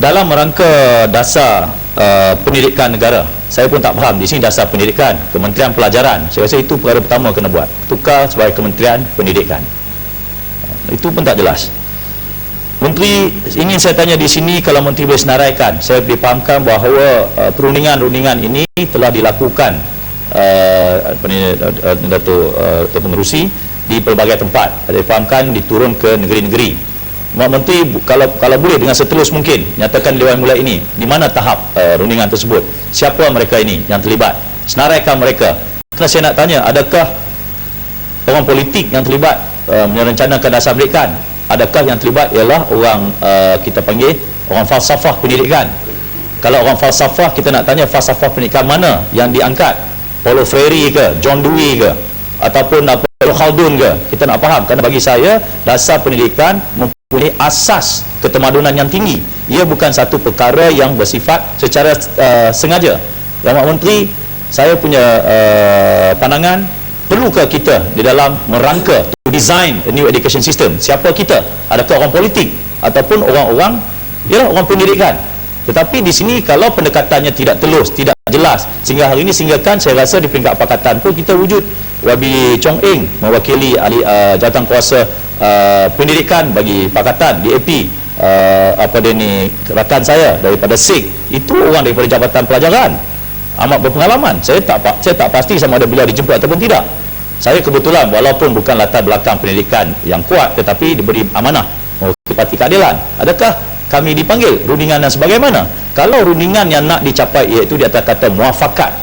dalam rangka dasar pendidikan negara, saya pun tak faham di sini dasar pendidikan, Kementerian Pelajaran. Saya rasa itu perkara pertama kena buat, tukar sebagai Kementerian Pendidikan. Itu pun tak jelas. Menteri, ingin saya tanya di sini, kalau Menteri boleh senaraikan, saya dipahamkan bahawa perundingan-rundingan ini telah dilakukan Datuk Pengerusi di pelbagai tempat. Dipahamkan diturun ke negeri-negeri. Mak Menteri, kalau boleh dengan seterus mungkin nyatakan Dewan Mulai ini di mana tahap rundingan tersebut, siapa mereka ini yang terlibat, senaraikan mereka. Kerana saya nak tanya, adakah orang politik yang terlibat merencanakan dasar pendidikan? Adakah yang terlibat ialah orang kita panggil orang falsafah pendidikan? Kalau orang falsafah, kita nak tanya falsafah pendidikan mana yang diangkat? Paulo Freire ke, John Dewey ke, ataupun apa, Khaldun ke? Kita nak faham, kerana bagi saya dasar pendidikan mempunyai asas ketemadunan yang tinggi. Ia bukan satu perkara yang bersifat secara sengaja. Yang Mak Menteri, saya punya pandangan, perlukah kita di dalam merangka to design a new education system? Siapa kita? Adakah orang politik ataupun orang-orang orang pendidikan? Tetapi di sini kalau pendekatannya tidak telus, tidak jelas, sehingga hari ini sehinggakan saya rasa di peringkat pakatan pun kita wujud Wabi Chong Eng mewakili ahli jawatan kuasa pendidikan bagi pakatan DAP, rakan saya daripada SIG, itu orang daripada Jabatan Pelajaran, amat berpengalaman. Saya tak pasti sama ada beliau dijemput ataupun tidak. Saya kebetulan walaupun bukan latar belakang pendidikan yang kuat, tetapi diberi amanah mewakili Parti Keadilan. Adakah kami dipanggil rundingan dan sebagaimana? Kalau rundingan yang nak dicapai iaitu di atas kata muafakat,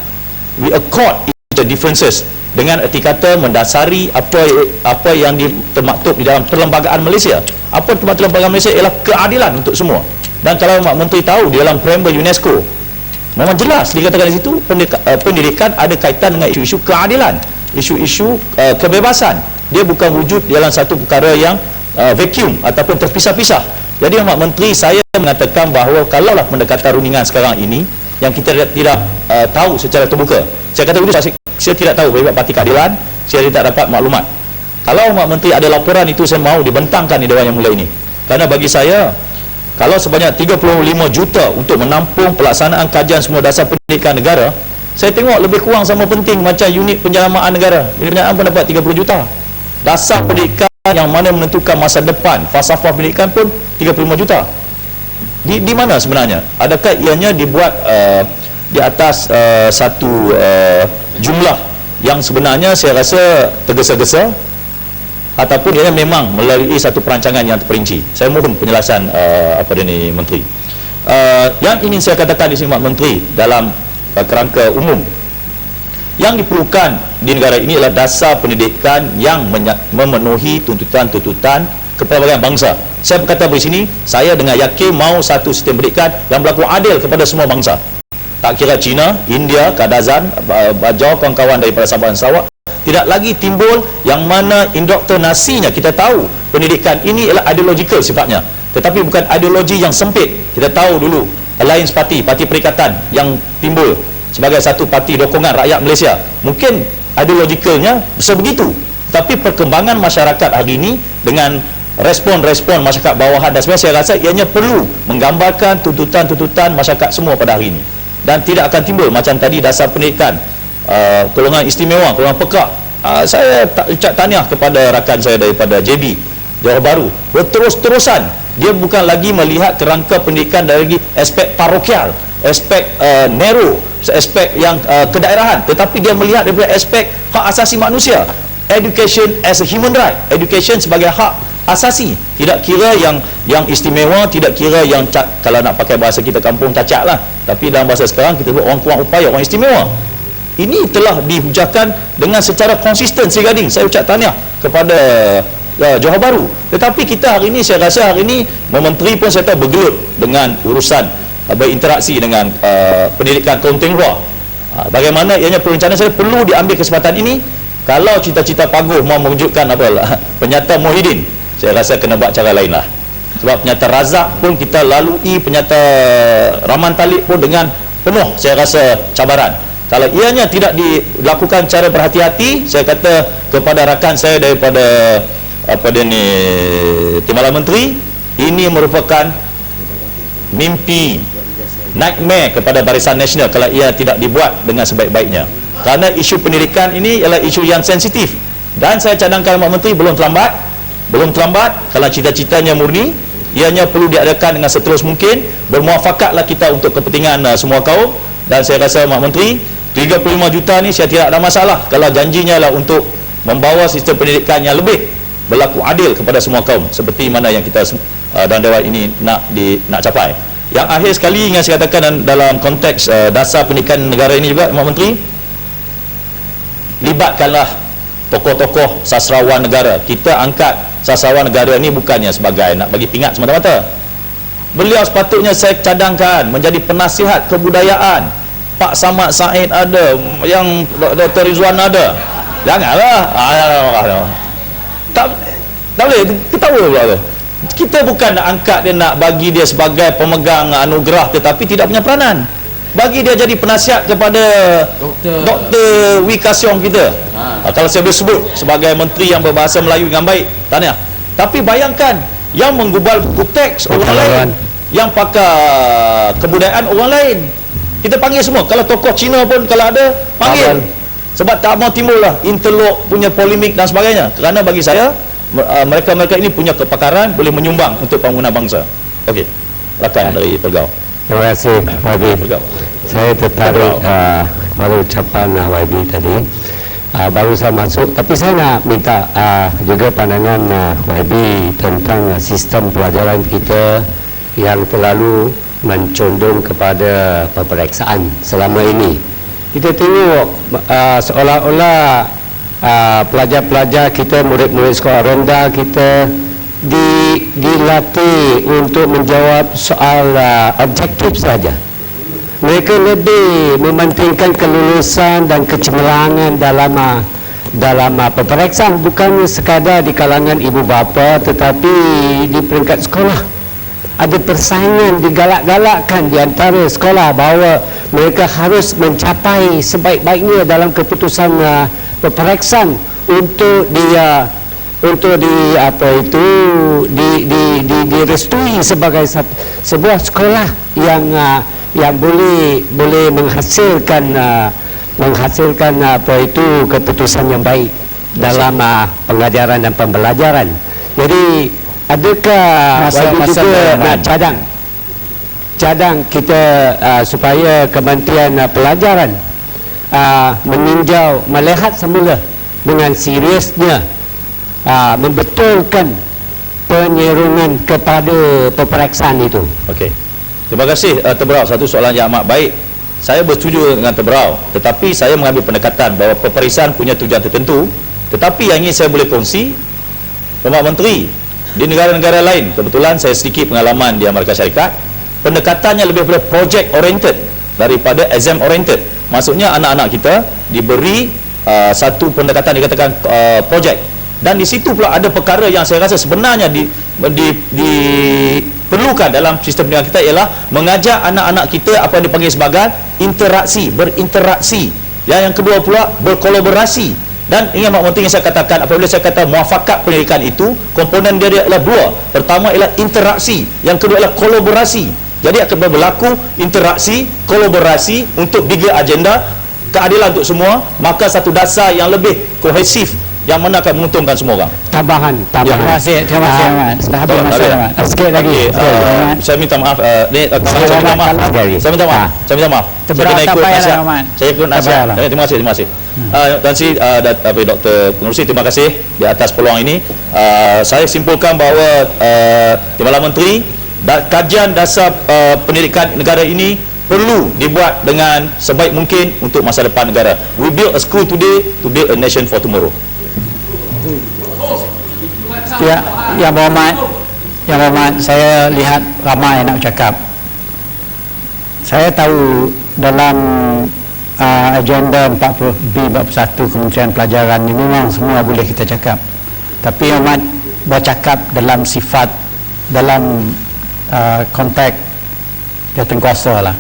we accord each differences, dengan erti kata mendasari apa yang termaktub di dalam perlembagaan Malaysia. Apa termaktub perlembagaan Malaysia ialah keadilan untuk semua. Dan kalau Mak Menteri tahu, di dalam preamble UNESCO memang jelas dikatakan di situ pendidikan ada kaitan dengan isu-isu keadilan, isu-isu kebebasan. Dia bukan wujud dalam satu perkara yang vacuum ataupun terpisah-pisah. Jadi Mak Menteri, saya mengatakan bahawa kalaulah pendekatan rundingan sekarang ini yang kita tidak tahu secara terbuka, saya kata begitu, saya tidak tahu daripada Parti Keadilan, saya tidak dapat maklumat. Kalau Mak Menteri ada laporan itu, saya mahu dibentangkan di Dewan Yang Mulia ini. Kerana bagi saya, kalau sebanyak 35 juta untuk menampung pelaksanaan kajian semua dasar pendidikan negara, saya tengok lebih kurang sama penting macam unit penjaramaan negara. Unit penjaramaan pun dapat 30 juta. Dasar pendidikan yang mana menentukan masa depan, falsafah pendidikan pun 35 juta. Di mana sebenarnya? Adakah ianya dibuat di atas satu jumlah yang sebenarnya saya rasa tergesa-gesa, ataupun ia memang melalui satu perancangan yang terperinci? Saya mohon penjelasan Menteri. Yang ingin saya katakan di sini Mak Menteri, dalam kerangka umum, yang diperlukan di negara ini adalah dasar pendidikan yang memenuhi tuntutan-tuntutan kepelbagaian bangsa. Saya berkata di sini, saya dengan yakin mahu satu sistem pendidikan yang berlaku adil kepada semua bangsa. Tak kira China, India, Kadazan, jauh kawan-kawan daripada Sabah dan Sarawak, tidak lagi timbul yang mana indoktrinasinya. Kita tahu pendidikan ini ialah ideological sifatnya, tetapi bukan ideologi yang sempit. Kita tahu dulu Alliance Party, Parti Perikatan yang timbul sebagai satu parti dokongan rakyat Malaysia, mungkin ideologicalnya sebegitu, tapi perkembangan masyarakat hari ini dengan respon-respon masyarakat bawahan dan sebagainya, saya rasa ianya perlu menggambarkan tuntutan-tuntutan masyarakat semua pada hari ini, dan tidak akan timbul macam tadi dasar pendidikan golongan istimewa, golongan pekak. Saya ucap tahniah kepada rakan saya daripada JB Johor Bahru, berterus-terusan dia bukan lagi melihat kerangka pendidikan dari aspek parokial, aspek narrow, aspek yang kedaerahan, tetapi dia melihat daripada aspek hak asasi manusia, education as a human right, education sebagai hak asasi, tidak kira yang istimewa, tidak kira yang kalau nak pakai bahasa kita kampung cacat lah, tapi dalam bahasa sekarang kita sebut orang kurang upaya, orang istimewa. Ini telah dihujakan dengan secara konsisten. Sri Gading, saya ucap tahniah kepada Johor Bahru. Tetapi kita hari ini, saya rasa hari ini Menteri pun saya tahu bergelut dengan urusan berinteraksi dengan pendidikan kaum Tenggerak. Bagaimana ianya perencanaan, saya perlu diambil kesempatan ini. Kalau cita-cita Paguh mahu mewujudkan penyata Muhyiddin, saya rasa kena buat cara lain lah. Sebab penyata Razak pun kita lalui, penyata Rahman Talib pun dengan penuh saya rasa cabaran. Kalau ianya tidak dilakukan cara berhati-hati, saya kata kepada rakan saya daripada Timbalan Menteri, ini merupakan mimpi nightmare kepada Barisan Nasional kalau ia tidak dibuat dengan sebaik-baiknya. Kerana isu pendidikan ini ialah isu yang sensitif, dan saya cadangkan Mak Menteri belum terlambat kalau cita-citanya murni, ianya perlu diadakan dengan seterus mungkin. Bermuafakatlah kita untuk kepentingan semua kaum, dan saya rasa Mak Menteri 35 juta ni saya tidak ada masalah kalau janjinya lah untuk membawa sistem pendidikan yang lebih berlaku adil kepada semua kaum seperti mana yang kita dan Dewan ini nak capai. Yang akhir sekali yang saya katakan dalam konteks dasar pendidikan negara ini juga, Mak Menteri, libatkanlah tokoh-tokoh sastrawan negara. Kita angkat sastrawan negara ini bukannya sebagai nak bagi pingat semata-mata. Beliau sepatutnya saya cadangkan menjadi penasihat kebudayaan. Pak Samad Said ada, yang Dr. Rizwan ada. Janganlah tak boleh ketawa pula tu. Kita bukan nak angkat dia, nak bagi dia sebagai pemegang anugerah tetapi tidak punya peranan. Bagi dia jadi penasihat kepada Dr. Wee Ka Siong kita. Kalau saya boleh sebut sebagai menteri yang berbahasa Melayu dengan baik, tahniah. Tapi bayangkan yang menggubal buku teks orang lain, yang pakar kebudayaan orang lain, kita panggil semua. Kalau tokoh Cina pun kalau ada, panggil. Sebab tak mau timbullah interlok punya polemik dan sebagainya. Kerana bagi saya mereka-mereka ini punya kepakaran, boleh menyumbang untuk pembangunan bangsa. Okey, rakan dari Pergau. Terima kasih YB. Saya tertarik pada ucapan YB tadi. Baru saya masuk, tapi saya nak minta juga pandangan YB tentang sistem pelajaran kita yang terlalu mencondong kepada peperiksaan selama ini. Kita tengok seolah-olah pelajar-pelajar kita, murid-murid sekolah rendah kita dilatih untuk menjawab soal objektif saja. Mereka lebih mementingkan kelulusan dan kecemerlangan dalam peperiksaan, bukan sekadar di kalangan ibu bapa tetapi di peringkat sekolah. Ada persaingan, digalak-galakkan di antara sekolah bahawa mereka harus mencapai sebaik-baiknya dalam keputusan peperiksaan untuk direstui sebagai sebuah sekolah yang boleh menghasilkan keputusan yang baik dalam pengajaran dan pembelajaran. Jadi adakah kita nak cadang kita supaya Kementerian Pelajaran meninjau, melihat semula dengan seriusnya membetulkan penyerungan kepada peperiksaan itu. Okey, terima kasih Terberau. Satu soalan yang amat baik. Saya bersetuju dengan Terberau, tetapi saya mengambil pendekatan bahawa peperiksaan punya tujuan tertentu. Tetapi yang ingin saya boleh kongsi, Pak Menteri, di negara-negara lain, kebetulan saya sedikit pengalaman di Amerika Syarikat, pendekatannya lebih pada project oriented daripada exam oriented. Maksudnya anak-anak kita diberi satu pendekatan dikatakan project, dan di situ pula ada perkara yang saya rasa sebenarnya diperlukan dalam sistem pendidikan kita, ialah mengajar anak-anak kita apa yang dipanggil sebagai berinteraksi. Yang kedua pula berkolaborasi. Dan ingat Pak Menteri yang saya katakan, apabila saya kata muafakat pendidikan itu, komponen dia adalah dua. Pertama ialah interaksi, yang kedua adalah kolaborasi. Jadi akan berlaku interaksi, kolaborasi untuk bigger agenda, keadilan untuk semua, maka satu dasar yang lebih kohesif yang mana akan menguntungkan semua orang. Tambahan. Terima kasih Ahmad. Sudah habis masa Ahmad. Sikit lagi. Saya minta maaf. Saya minta maaf. Terberau tak payahlah Ahmad. Saya ikut nasihat. Terima kasih. Tuan Sri Dr. Pengerusi, terima kasih di atas peluang ini. Saya simpulkan bahawa Timbalan Menteri, kajian dasar pendidikan negara ini perlu dibuat dengan sebaik mungkin untuk masa depan negara. We build a school today to build a nation for tomorrow. Yang berhormat, saya lihat ramai nak cakap. Saya tahu dalam agenda 40B41 Kementerian Pelajaran ini memang semua boleh kita cakap, tapi amat bercakap dalam sifat, dalam konteks jawatankuasa lah.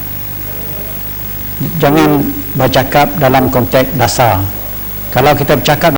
Jangan bercakap dalam konteks dasar. Kalau kita bercakap